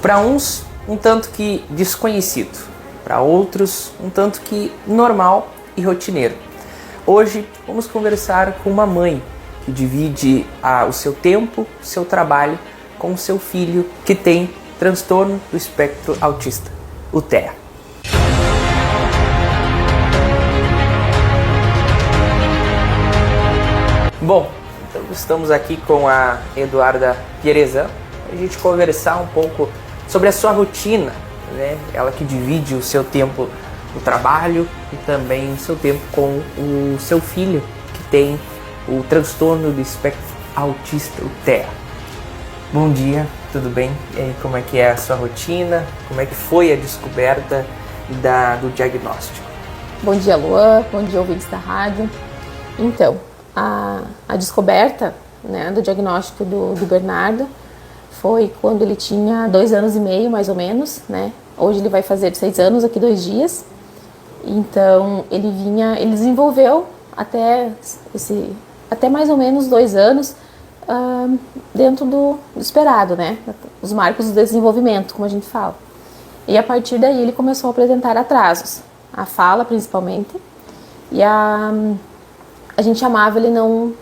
Para uns, um tanto que desconhecido, para outros, um tanto que normal e rotineiro. Hoje vamos conversar com uma mãe que divide o seu tempo, o seu trabalho com o seu filho que tem transtorno do espectro autista, o TEA. Bom, então estamos aqui com a Eduarda Pierezan para a gente conversar um pouco sobre a sua rotina, né? Ela que divide o seu tempo no trabalho e também o seu tempo com o seu filho que tem o transtorno do espectro autista, o TEA. Bom dia, tudo bem? E aí, como é que é a sua rotina? Como é que foi a descoberta do diagnóstico? Bom dia, Luan. Bom dia, ouvintes da rádio. Então, a descoberta, né, do diagnóstico do Bernardo foi quando ele tinha 2 anos e meio, mais ou menos, né? Hoje ele vai fazer 6 anos, aqui 2 dias. Então, ele desenvolveu até mais ou menos 2 anos dentro do esperado, né? Os marcos do desenvolvimento, como a gente fala. E a partir daí ele começou a apresentar atrasos, a fala principalmente, e a gente chamava, ele não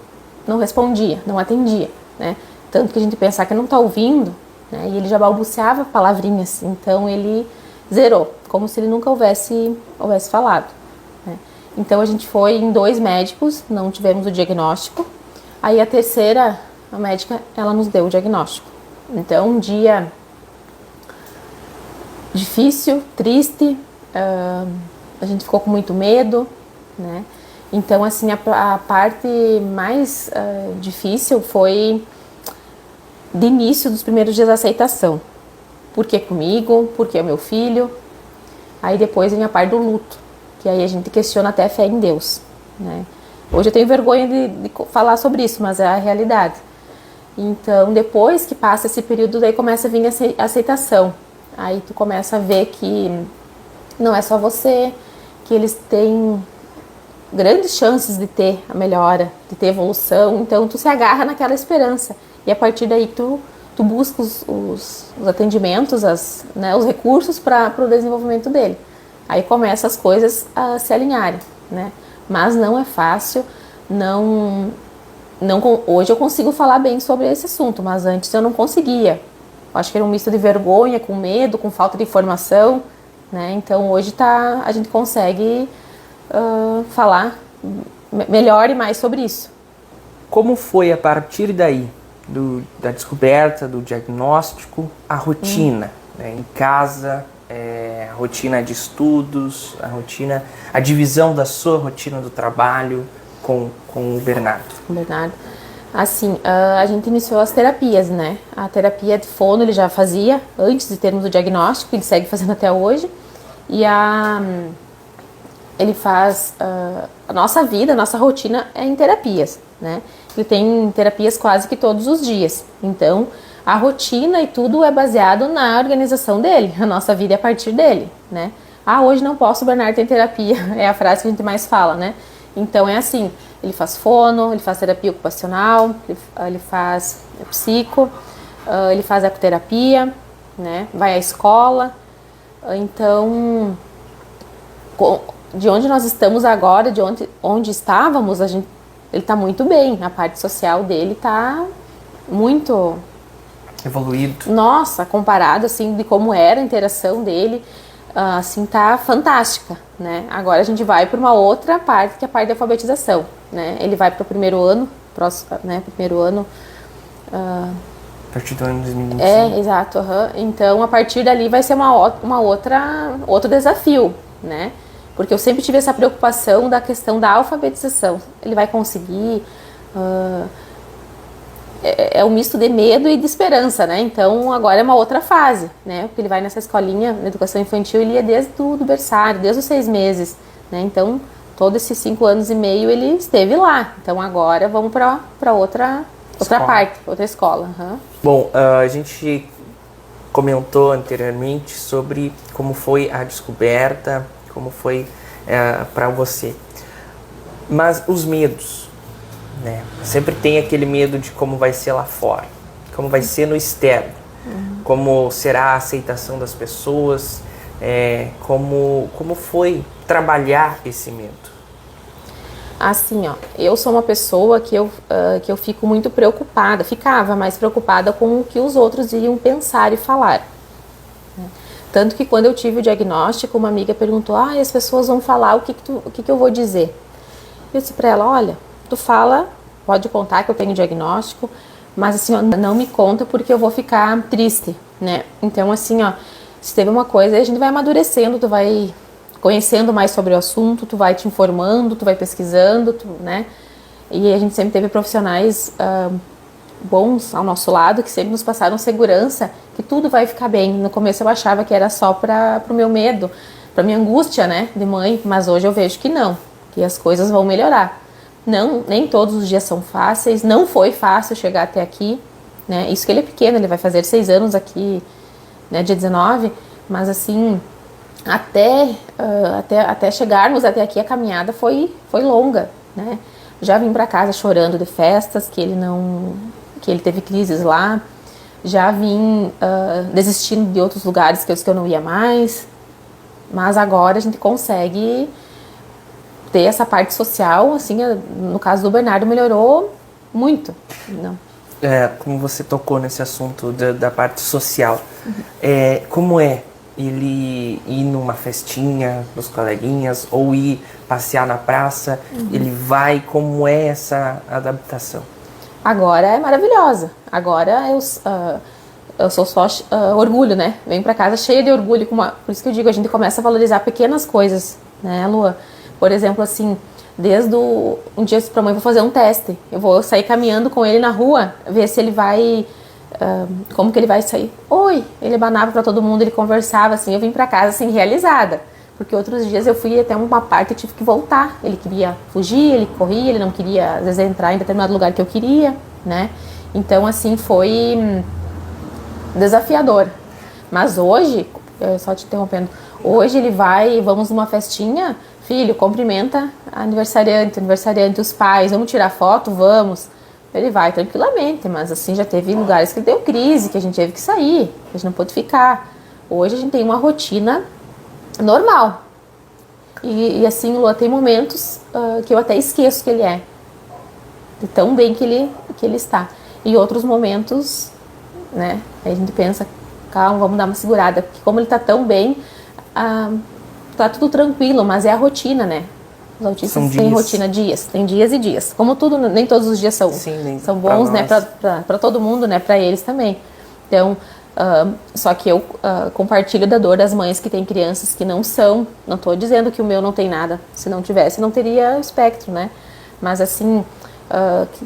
respondia, não atendia, né? Tanto que a gente pensava que não está ouvindo, né? E ele já balbuciava palavrinhas, então ele zerou, como se ele nunca houvesse falado, né? Então a gente foi em 2 médicos, não tivemos o diagnóstico. Aí a terceira, a médica, ela nos deu o diagnóstico. Então um dia difícil, triste, a gente ficou com muito medo, né? Então, assim, a parte mais difícil foi de início dos primeiros dias da aceitação. Por que comigo? Por que o meu filho? Aí depois vem a parte do luto, que aí a gente questiona até a fé em Deus, né? Hoje eu tenho vergonha de falar sobre isso, mas é a realidade. Então, depois que passa esse período, daí começa a vir a aceitação. Aí tu começa a ver que não é só você, que eles têm grandes chances de ter a melhora, de ter evolução. Então tu se agarra naquela esperança e a partir daí tu busca os atendimentos, os recursos para o desenvolvimento dele. Aí começa as coisas a se alinharem, né? Mas não é fácil, hoje eu consigo falar bem sobre esse assunto, mas antes eu não conseguia. Eu acho que era um misto de vergonha, com medo, com falta de informação, né? Então hoje a gente consegue falar melhor e mais sobre isso. Como foi a partir daí, da descoberta, do diagnóstico, a rotina, né, em casa, a rotina de estudos, a divisão da sua rotina do trabalho com o Bernardo? Assim, a gente iniciou as terapias, né? A terapia de fono ele já fazia antes de termos o diagnóstico, ele segue fazendo até hoje. E ele faz a nossa vida, a nossa rotina é em terapias, né? Ele tem terapias quase que todos os dias. Então, a rotina e tudo é baseado na organização dele. A nossa vida é a partir dele, né? Hoje não posso, o Bernardo tem terapia. É a frase que a gente mais fala, né? Então, é assim, ele faz fono, ele faz terapia ocupacional, ele faz psico, ele faz ecoterapia, né? Vai à escola. Então, de onde nós estamos agora, de onde estávamos, ele está muito bem. A parte social dele está muito evoluído. Nossa, comparado assim de como era a interação dele, assim tá fantástica, né? Agora a gente vai para uma outra parte, que é a parte da alfabetização, né? Ele vai para o primeiro ano, a partir do ano 2025. Exato. Então, a partir dali vai ser outro desafio, né? Porque eu sempre tive essa preocupação da questão da alfabetização. Ele vai conseguir... É um misto de medo e de esperança, né? Então, agora é uma outra fase, né? Porque ele vai nessa escolinha, na educação infantil, ele ia desde o berçário, desde os 6 meses, né? Então, todos esses 5 anos e meio ele esteve lá. Então, agora vamos para outra parte, outra escola. Bom, a gente comentou anteriormente sobre como foi a descoberta, como foi para você. Mas os medos, né? Sempre tem aquele medo de como vai ser lá fora, como vai ser no externo. Como será a aceitação das pessoas? Como foi trabalhar esse medo? Assim, ó, eu sou uma pessoa que eu fico muito preocupada, ficava mais preocupada com o que os outros iriam pensar e falar. Tanto que quando eu tive o diagnóstico, uma amiga perguntou, as pessoas vão falar, o que eu vou dizer? Eu disse pra ela, olha, tu fala, pode contar que eu tenho diagnóstico, mas assim, ó, não me conta porque eu vou ficar triste, né? Então assim, ó, se teve uma coisa, a gente vai amadurecendo, tu vai conhecendo mais sobre o assunto, tu vai te informando, tu vai pesquisando, né? E a gente sempre teve profissionais bons ao nosso lado, que sempre nos passaram segurança, que tudo vai ficar bem. No começo eu achava que era só pro meu medo, pra minha angústia, né, de mãe, mas hoje eu vejo que não, que as coisas vão melhorar. Não, nem todos os dias são fáceis, não foi fácil chegar até aqui, né, isso que ele é pequeno, ele vai fazer 6 anos aqui, né, dia 19, mas assim, até chegarmos até aqui, a caminhada foi longa, né, já vim pra casa chorando de festas, que ele teve crises lá, já vim desistindo de outros lugares que eu não ia mais, mas agora a gente consegue ter essa parte social, assim, no caso do Bernardo melhorou muito. Não. Como você tocou nesse assunto da parte social, como é ele ir numa festinha dos coleguinhas ou ir passear na praça, ele vai, como é essa adaptação? Agora é maravilhosa. Agora eu sou só orgulho, né? Venho pra casa cheia de orgulho. Por isso que eu digo, a gente começa a valorizar pequenas coisas, né, Lua? Por exemplo, assim, desde um dia eu disse pra mãe, vou fazer um teste. Eu vou sair caminhando com ele na rua, ver se ele vai... como que ele vai sair. Oi! Ele abanava pra todo mundo, ele conversava, assim. Eu vim pra casa, assim, realizada. Porque outros dias eu fui até uma parte e tive que voltar. Ele queria fugir, ele corria, ele não queria, às vezes, entrar em determinado lugar que eu queria, né? Então, assim, foi desafiador. Mas hoje, só te interrompendo, hoje ele vai, vamos numa festinha, filho, cumprimenta aniversariante, os pais, vamos tirar foto, vamos. Ele vai tranquilamente, mas assim, já teve lugares que ele deu crise, que a gente teve que sair, que a gente não pôde ficar. Hoje a gente tem uma rotina normal. E assim, Lua, tem momentos que eu até esqueço que ele é. De tão bem que ele está. E outros momentos, né, aí a gente pensa, calma, vamos dar uma segurada. Porque como ele está tão bem, tá tudo tranquilo, mas é a rotina, né? Os autistas têm rotina, dias, tem dias e dias. Como tudo, nem todos os dias são bons, né, para todo mundo, né, para eles também. Então, só que eu compartilho da dor das mães que têm crianças que não estou dizendo que o meu não tem nada, se não tivesse não teria espectro, né, mas assim,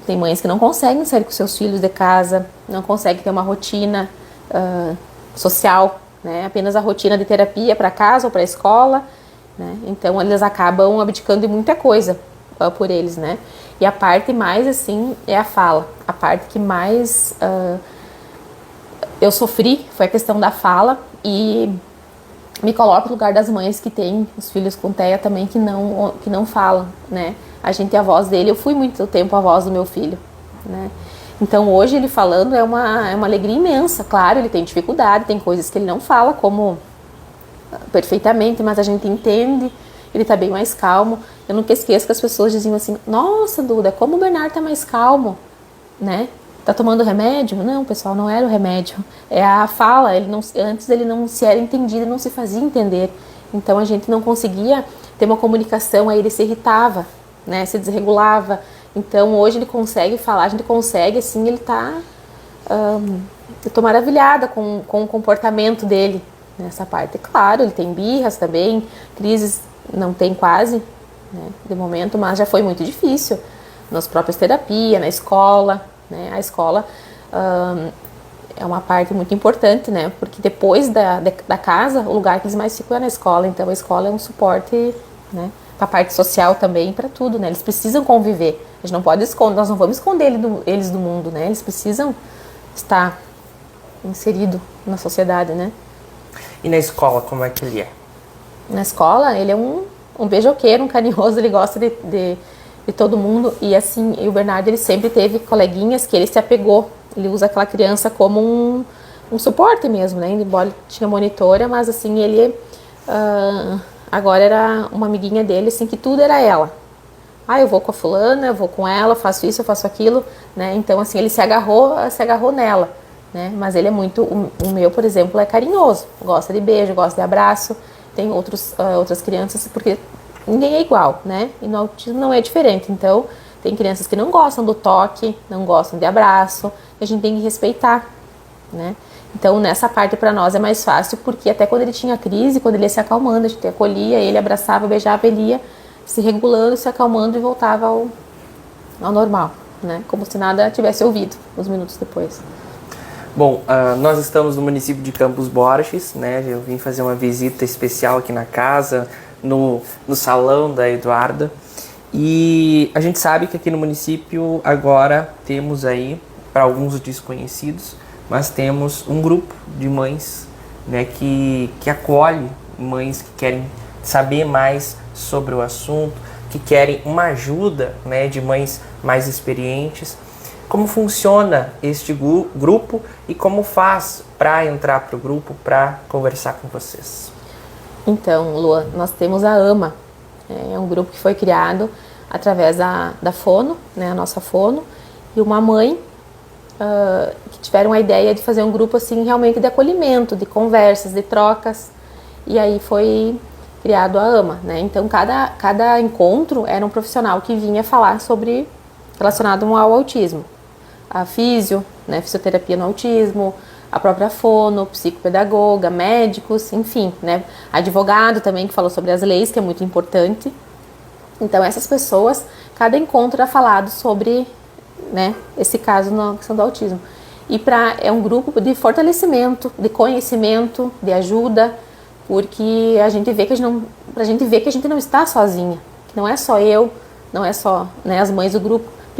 tem mães que não conseguem sair com seus filhos de casa, não conseguem ter uma rotina social, né, apenas a rotina de terapia para casa ou para a escola, né, então eles acabam abdicando de muita coisa por eles, né, e a parte mais assim é a fala, a parte que mais... eu sofri, foi a questão da fala, e me coloco no lugar das mães que têm os filhos com TEA também que não falam, né? A gente é a voz dele, eu fui muito tempo a voz do meu filho, né? Então hoje ele falando é uma alegria imensa, claro, ele tem dificuldade, tem coisas que ele não fala como perfeitamente, mas a gente entende, ele tá bem mais calmo. Eu nunca esqueço que as pessoas diziam assim, nossa, Duda, como o Bernardo tá mais calmo, né? Tá tomando remédio? Não, pessoal, não era o remédio. É a fala. Antes ele não se era entendido, não se fazia entender. Então a gente não conseguia ter uma comunicação, aí ele se irritava, né? Se desregulava. Então hoje ele consegue falar, a gente consegue, assim, ele tá... eu tô maravilhada com o comportamento dele nessa parte. Claro, ele tem birras também, crises não tem quase, né, de momento, mas já foi muito difícil. Nas próprias terapias, na escola... Né? A escola é uma parte muito importante, né? Porque depois da casa, o lugar que eles mais ficam é na escola. Então a escola é um suporte, né, para a parte social também, para tudo, né? Eles precisam conviver. A gente não pode esconder, nós não vamos esconder eles do mundo, né? Eles precisam estar inseridos na sociedade, né? E na escola, como é que ele é? Na escola, ele é um beijoqueiro, um carinhoso, ele gosta de todo mundo, e assim, o Bernardo ele sempre teve coleguinhas que ele se apegou, ele usa aquela criança como um suporte mesmo, né? Embora tinha monitora, mas assim, ele agora era uma amiguinha dele, assim, que tudo era ela. Eu vou com a fulana, eu vou com ela, faço isso, eu faço aquilo, né? Então, assim, ele se agarrou nela, né? Mas ele é muito, o meu, por exemplo, é carinhoso, gosta de beijo, gosta de abraço. Tem outras crianças, porque ninguém é igual, né? E no autismo não é diferente. Então, tem crianças que não gostam do toque, não gostam de abraço, e a gente tem que respeitar, né? Então, nessa parte para nós é mais fácil, porque até quando ele tinha crise, quando ele ia se acalmando, a gente acolhia ele, abraçava, beijava, ele ia se regulando, se acalmando e voltava ao normal, né? Como se nada tivesse ouvido uns minutos depois. Bom, nós estamos no município de Campos Borges, né? Eu vim fazer uma visita especial aqui na casa, no salão da Eduarda. E a gente sabe que aqui no município agora temos aí, para alguns desconhecidos, mas temos um grupo de mães, né, que acolhe mães que querem saber mais sobre o assunto, que querem uma ajuda, né, de mães mais experientes. Como funciona este grupo e como faz para entrar para o grupo, para conversar com vocês? Então, Lua, nós temos a AMA, é um grupo que foi criado através da Fono, né, a nossa Fono, e uma mãe que tiveram a ideia de fazer um grupo assim realmente de acolhimento, de conversas, de trocas, e aí foi criado a AMA, né? Então cada encontro era um profissional que vinha falar sobre relacionado ao autismo, a físio, né, fisioterapia no autismo, a própria fono, psicopedagoga, médicos, enfim, né, advogado também que falou sobre as leis, que é muito importante. Então essas pessoas, cada encontro era falado sobre, né, esse caso na questão do autismo. E é um grupo de fortalecimento, de conhecimento, de ajuda, porque a gente vê que a gente não está sozinha, que não é só eu, não é só, né, as mães do grupo, a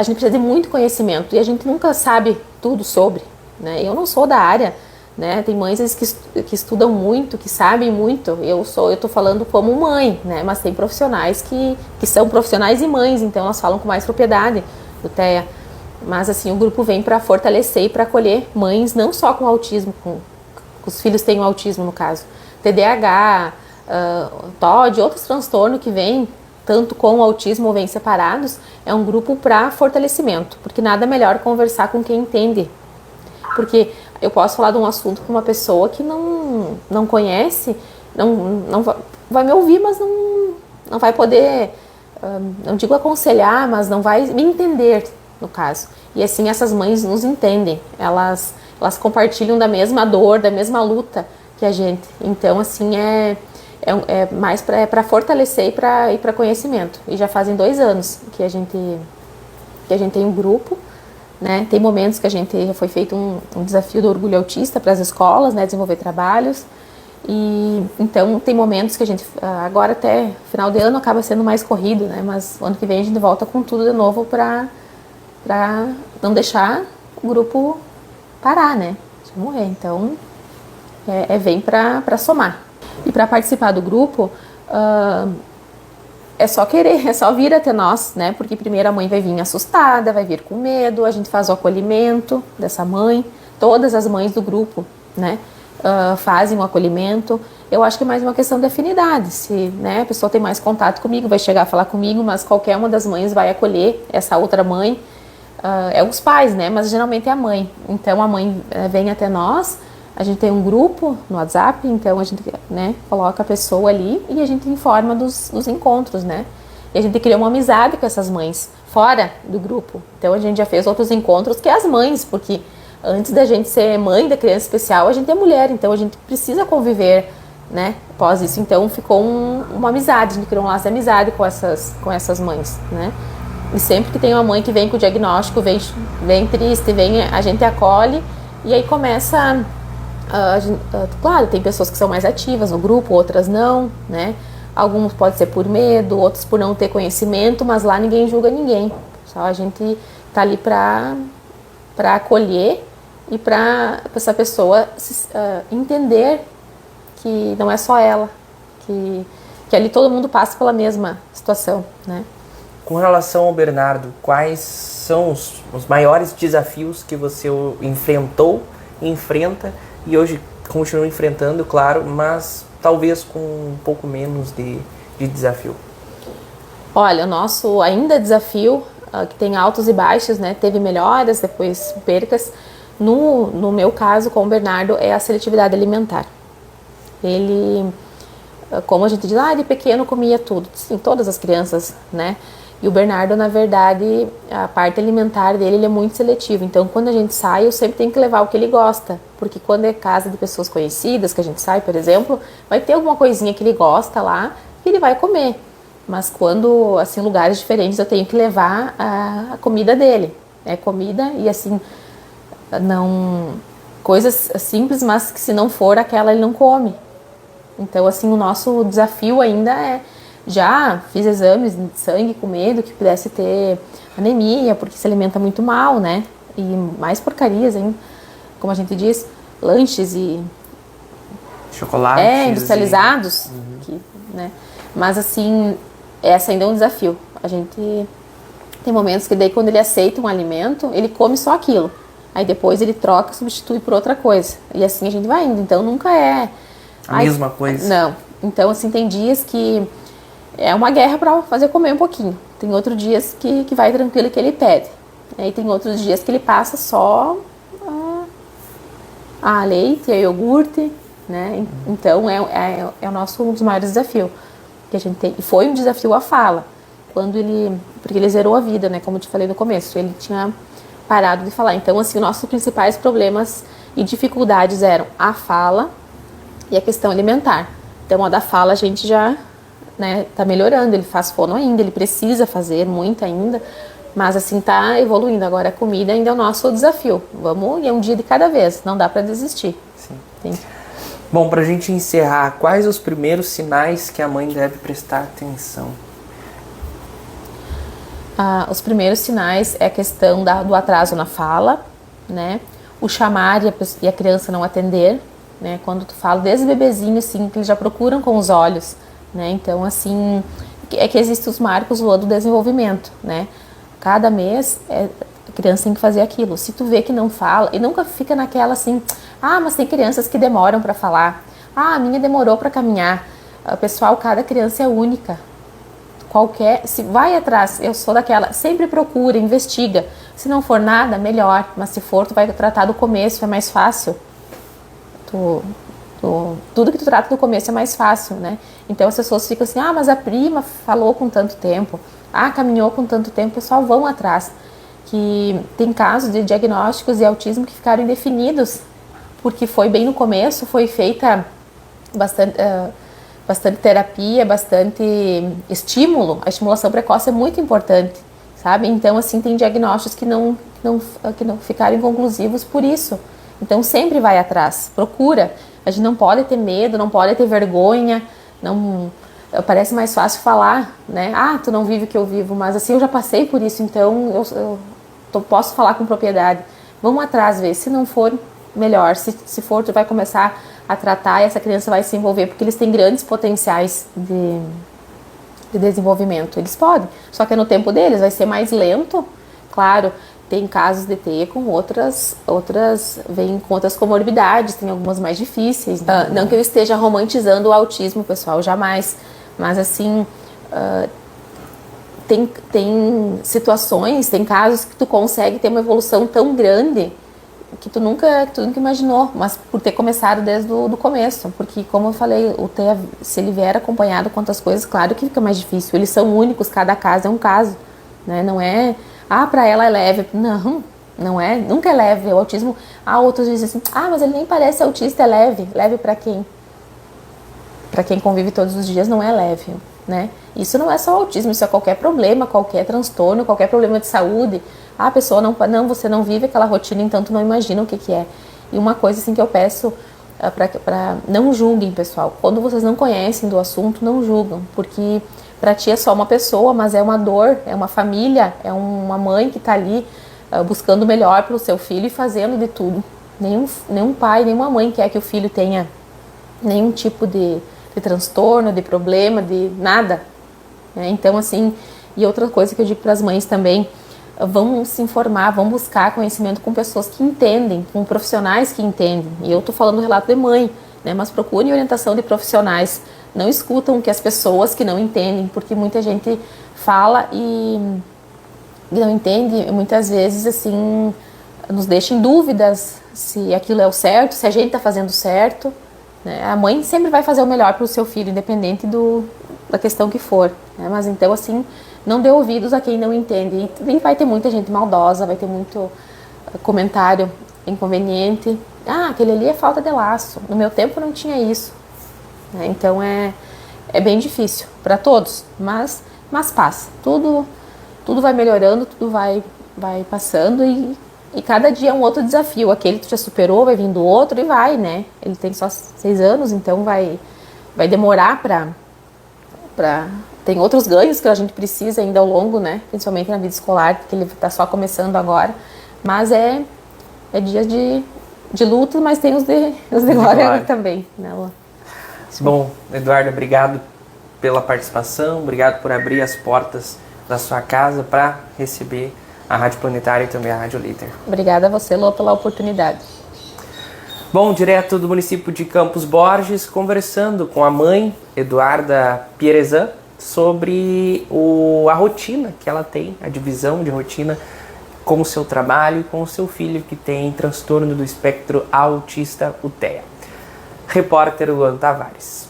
gente precisa de muito conhecimento e a gente nunca sabe tudo sobre, né? Eu não sou da área, né? Tem mães que estudam muito, que sabem muito. Eu estou falando como mãe, né? Mas tem profissionais que são profissionais e mães, então elas falam com mais propriedade do TEA. Mas assim, o grupo vem para fortalecer e para acolher mães não só com autismo, com os filhos têm autismo no caso, TDAH, TOD, outros transtornos que vêm tanto com o autismo ou vêm separados, é um grupo para fortalecimento, porque nada melhor conversar com quem entende. Porque eu posso falar de um assunto com uma pessoa que não conhece, não vai me ouvir, mas não vai poder, não digo aconselhar, mas não vai me entender, no caso. E assim, essas mães nos entendem, elas compartilham da mesma dor, da mesma luta que a gente. Então, assim, é mais para fortalecer e para conhecimento. E já fazem 2 anos que a gente tem um grupo, né? Tem momentos que já foi feito um desafio do orgulho autista para as escolas, né? Desenvolver trabalhos. E então tem momentos que a gente, agora até final de ano acaba sendo mais corrido, né? Mas ano que vem a gente volta com tudo de novo para não deixar o grupo parar, né? De morrer. Então vem para somar. E para participar do grupo, é só querer, é só vir até nós, né? Porque primeiro a mãe vai vir assustada, vai vir com medo, a gente faz o acolhimento dessa mãe, todas as mães do grupo, né? Fazem o acolhimento. Eu acho que é mais uma questão de afinidade, se, né, a pessoa tem mais contato comigo, vai chegar a falar comigo, mas qualquer uma das mães vai acolher essa outra mãe, é os pais, né? Mas geralmente é a mãe. Então a mãe vem até nós. A gente tem um grupo no WhatsApp, então a gente, né, coloca a pessoa ali e a gente informa dos encontros, né? E a gente cria uma amizade com essas mães fora do grupo. Então a gente já fez outros encontros que as mães, porque antes da gente ser mãe da criança especial, a gente é mulher, então a gente precisa conviver, né? Após isso, então ficou uma amizade, a gente criou um laço de amizade com essas mães, né? E sempre que tem uma mãe que vem com o diagnóstico, vem triste, a gente acolhe e aí começa... claro, tem pessoas que são mais ativas no grupo, outras não, né? Alguns pode ser por medo, outros por não ter conhecimento, mas lá ninguém julga ninguém. Só a gente tá ali para acolher e para essa pessoa entender que não é só ela, que ali todo mundo passa pela mesma situação, né? Com relação ao Bernardo, quais são os maiores desafios que você enfrentou, enfrenta e hoje continua enfrentando, claro, mas talvez com um pouco menos de desafio? Olha, o nosso ainda desafio, que tem altos e baixos, né? Teve melhoras, depois percas. No meu caso, com o Bernardo, é a seletividade alimentar. Ele, como a gente diz, de pequeno comia tudo. Sim, todas as crianças, né? E o Bernardo, na verdade, a parte alimentar dele, ele é muito seletivo. Então, quando a gente sai, eu sempre tenho que levar o que ele gosta. Porque quando é casa de pessoas conhecidas, que a gente sai, por exemplo, vai ter alguma coisinha que ele gosta lá e ele vai comer. Mas quando, assim, lugares diferentes, eu tenho que levar a comida dele. É comida e, assim, não... coisas simples, mas que se não for aquela, ele não come. Então, assim, o nosso desafio ainda é... Já fiz exames de sangue com medo que pudesse ter anemia, porque se alimenta muito mal, né? E mais porcarias, hein? Como a gente diz, lanches e... chocolates. Industrializados. Que, né? Mas, assim, essa ainda é um desafio. A gente tem momentos que daí quando ele aceita um alimento, ele come só aquilo. Aí depois ele troca, substitui por outra coisa. E assim a gente vai indo. Então nunca é... a mesma coisa. Não. Então, assim, tem dias que é uma guerra para fazer comer um pouquinho. Tem outros dias que vai tranquilo que ele pede. Aí tem outros dias que ele passa só a leite, a iogurte, né? Então é o nosso um dos maiores desafios que a gente tem. E foi um desafio a fala, quando porque ele zerou a vida, né? Como eu te falei no começo, ele tinha parado de falar. Então, assim, os nossos principais problemas e dificuldades eram a fala e a questão alimentar. Então, a da fala a gente já, né, tá melhorando, ele faz fono ainda, ele precisa fazer muito ainda, mas assim tá evoluindo. Agora a comida ainda é o nosso desafio. Vamos, e é um dia de cada vez, não dá para desistir. Sim. Bom, pra gente encerrar, quais os primeiros sinais que a mãe deve prestar atenção? Os primeiros sinais é a questão do atraso na fala, né? O chamar e a criança não atender, né? Quando tu fala desde bebezinho, assim, que eles já procuram com os olhos, né? Então, assim, é que existem os marcos do desenvolvimento, né? Cada mês a criança tem que fazer aquilo. Se tu vê que não fala, e nunca fica naquela assim, mas tem crianças que demoram para falar. A minha demorou para caminhar. Pessoal, cada criança é única. Se vai atrás, eu sou daquela, sempre procura, investiga. Se não for nada, melhor. Mas se for, tu vai tratar do começo, é mais fácil. Tudo que tu trata do começo é mais fácil, né? Então as pessoas ficam assim, mas a prima falou com tanto tempo, caminhou com tanto tempo, o pessoal vão atrás. Que tem casos de diagnósticos de autismo que ficaram indefinidos, porque foi bem no começo, foi feita bastante terapia, bastante estímulo. A estimulação precoce é muito importante, sabe? Então, assim, tem diagnósticos que não ficaram inconclusivos por isso. Então, sempre vai atrás, procura. A gente não pode ter medo, não pode ter vergonha, não... Parece mais fácil falar, né? Tu não vive o que eu vivo, mas assim, eu já passei por isso, então eu posso falar com propriedade. Vamos atrás ver, se não for, melhor. Se for, tu vai começar a tratar e essa criança vai se envolver, porque eles têm grandes potenciais de desenvolvimento. Eles podem, só que no tempo deles vai ser mais lento, claro. Tem casos de ter com outras vêm com outras comorbidades, tem algumas mais difíceis. Não que eu esteja romantizando o autismo, pessoal, jamais. Mas assim, tem situações, tem casos que tu consegue ter uma evolução tão grande que tu nunca imaginou, mas por ter começado desde o começo. Porque, como eu falei, se ele vier acompanhado com outras coisas, claro que fica mais difícil. Eles são únicos, cada caso é um caso, né? Não é... para ela é leve. Não é, nunca é leve. O autismo, outros dizem assim, mas ele nem parece autista, é leve. Leve para quem? Para quem convive todos os dias não é leve, né? Isso não é só autismo, isso é qualquer problema, qualquer transtorno, qualquer problema de saúde. A pessoa você não vive aquela rotina, então tu não imagina o que é. E uma coisa assim que eu peço, para não julguem, pessoal. Quando vocês não conhecem do assunto, não julgam, porque para ti é só uma pessoa, mas é uma dor, é uma família, é uma mãe que está ali buscando o melhor para o seu filho e fazendo de tudo. Nenhum pai, nenhuma mãe quer que o filho tenha nenhum tipo de transtorno, de problema, de nada. Então, assim, E outra coisa que eu digo para as mães também, vão se informar, vão buscar conhecimento com pessoas que entendem, com profissionais que entendem. E eu estou falando do relato de mãe, né? Mas procurem orientação de profissionais. Não escutam que as pessoas que não entendem, porque muita gente fala e não entende, muitas vezes assim nos deixa em dúvidas se aquilo é o certo, se a gente está fazendo certo, né? A mãe sempre vai fazer o melhor para o seu filho, independente da questão que for, né? Mas então assim, não dê ouvidos a quem não entende. E vai ter muita gente maldosa, vai ter muito comentário inconveniente. Ah, aquele ali é falta de laço, no meu tempo não tinha isso, né? Então é bem difícil para todos, mas passa, tudo vai melhorando, tudo vai passando e cada dia é um outro desafio. Aquele que tu já superou, vai vindo outro e vai, né? Ele tem só 6 anos, então vai demorar tem outros ganhos que a gente precisa ainda ao longo, né? Principalmente na vida escolar, porque ele está só começando agora. Mas é dia de luta, mas tem os de glória também, né, Luan? Bom, Eduarda, obrigado pela participação, obrigado por abrir as portas da sua casa para receber a Rádio Planetária e também a Rádio Líder. Obrigada a você, Lô, pela oportunidade. Bom, direto do município de Campos Borges, conversando com a mãe, Eduarda Pierezan, sobre a rotina que ela tem, a divisão de rotina com o seu trabalho e com o seu filho que tem transtorno do espectro autista, o TEA. Repórter Luan Tavares.